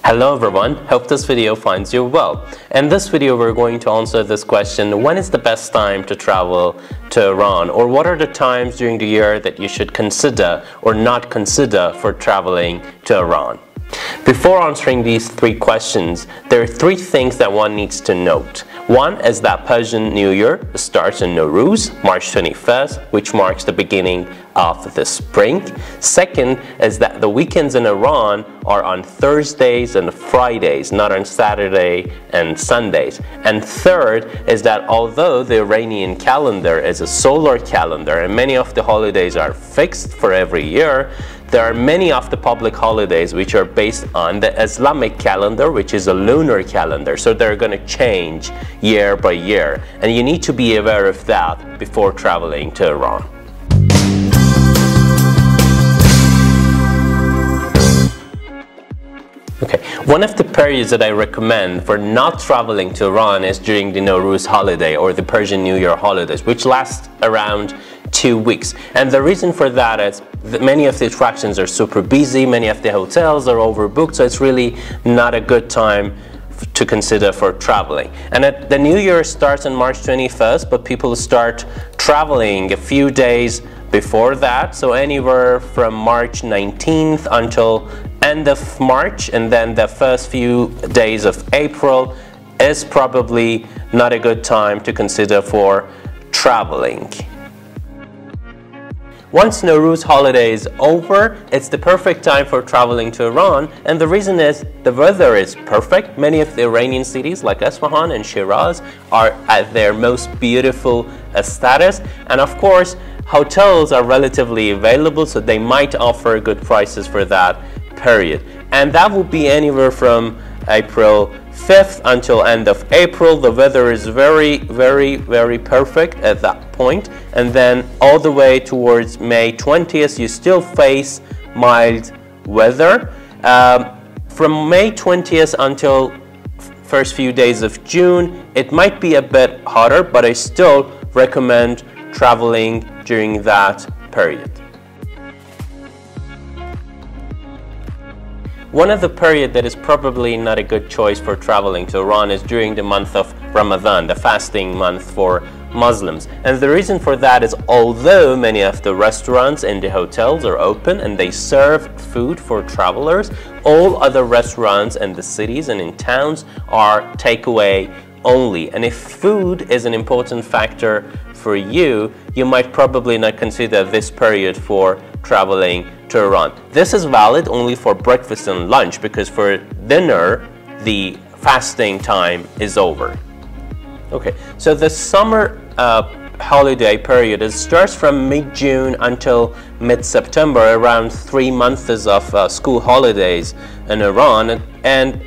Hello everyone, hope this video finds you well. In this video we're going to answer this question: when is the best time to travel to Iran, or what are the times during the year that you should consider or not consider for traveling to Iran? Before answering these three questions, there are three things that one needs to note. One is that Persian New Year starts in Nowruz, March 21st, which marks the beginning of the spring. Second is that the weekends in Iran are on Thursdays and Fridays, not on Saturday and Sundays. And third is that although the Iranian calendar is a solar calendar and many of the holidays are fixed for every year, there are many of the public holidays which are based on the Islamic calendar, which is a lunar calendar. So they're going to change year by year. And you need to be aware of that before traveling to Iran. Okay, one of the periods that I recommend for not traveling to Iran is during the Nowruz holiday or the Persian New Year holidays, which last around 2 weeks. And the reason for that is that many of the attractions are super busy, many of the hotels are overbooked, so it's really not a good time to consider for traveling. And the New Year starts on March 21st, but people start traveling a few days before that, so anywhere from March 19th until end of March, and then the first few days of April is probably not a good time to consider for traveling. Once Nowruz holiday is over, it's the perfect time for traveling to Iran, and the reason is the weather is perfect. Many of the Iranian cities like Isfahan and Shiraz are at their most beautiful status, and of course hotels are relatively available, so they might offer good prices for that period. And that will be anywhere from April 5th until end of April. The weather is very perfect at that point, and then all the way towards May 20th you still face mild weather. From May 20th until first few days of June it might be a bit hotter, but I still recommend traveling during that period. One of the period that is probably not a good choice for traveling to Iran is during the month of Ramadan, the fasting month for Muslims. And the reason for that is, although many of the restaurants and the hotels are open and they serve food for travelers, all other restaurants in the cities and in towns are takeaway only. And if food is an important factor for you, you might probably not consider this period for traveling to Iran. This is valid only for breakfast and lunch, because for dinner the fasting time is over. Okay, so the summer holiday period starts from mid-June until mid-September, around 3 months of school holidays in Iran, and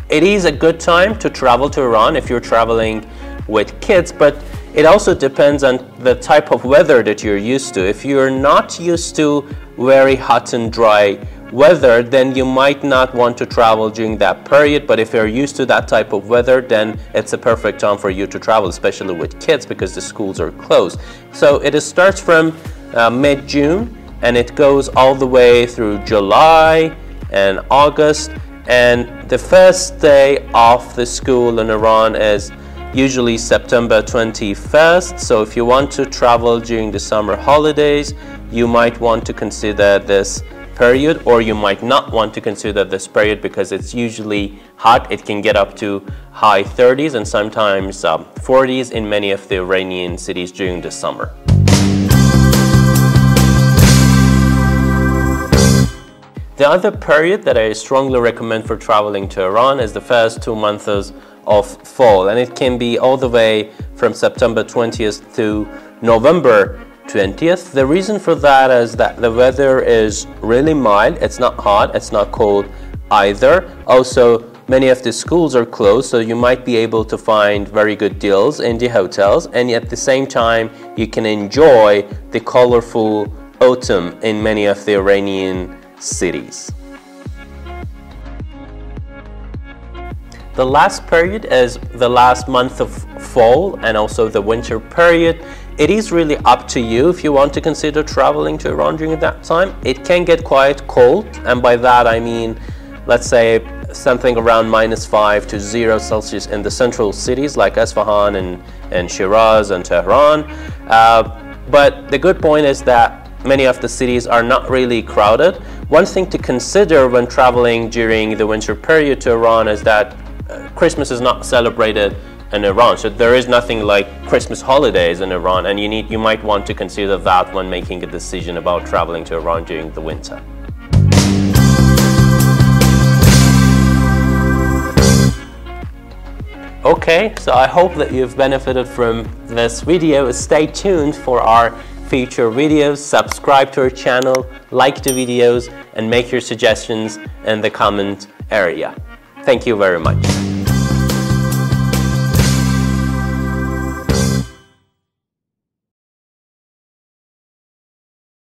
it is a good time to travel to Iran if you're traveling with kids, but it also depends on the type of weather that you're used to. If you're not used to very hot and dry weather, then you might not want to travel during that period. But if you're used to that type of weather, then it's a perfect time for you to travel, especially with kids, because the schools are closed. So it starts from mid-June and it goes all the way through July and August. And the first day of the school in Iran is usually September 21st. So if you want to travel during the summer holidays, you might want to consider this period, or you might not want to consider this period because it's usually hot. It can get up to high 30s and sometimes 40s in many of the Iranian cities during the summer. The other period that I strongly recommend for traveling to Iran is the first 2 months of fall, and it can be all the way from September 20th to November 20th. The reason for that is that the weather is really mild. It's not hot, it's not cold either. Also, many of the schools are closed, so you might be able to find very good deals in the hotels, and at the same time you can enjoy the colorful autumn in many of the Iranian cities. The last period is the last month of fall and also the winter period. It is really up to you if you want to consider traveling to Iran during that time. It can get quite cold, and by that I mean, let's say something around -5 to 0 Celsius in the central cities like Isfahan and Shiraz and Tehran. But the good point is that many of the cities are not really crowded. One thing to consider when traveling during the winter period to Iran is that Christmas is not celebrated in Iran, so there is nothing like Christmas holidays in Iran, and you might want to consider that when making a decision about traveling to Iran during the winter. Okay, so I hope that you've benefited from this video. Stay tuned for our future videos, subscribe to our channel, like the videos, and make your suggestions in the comment area. Thank you very much.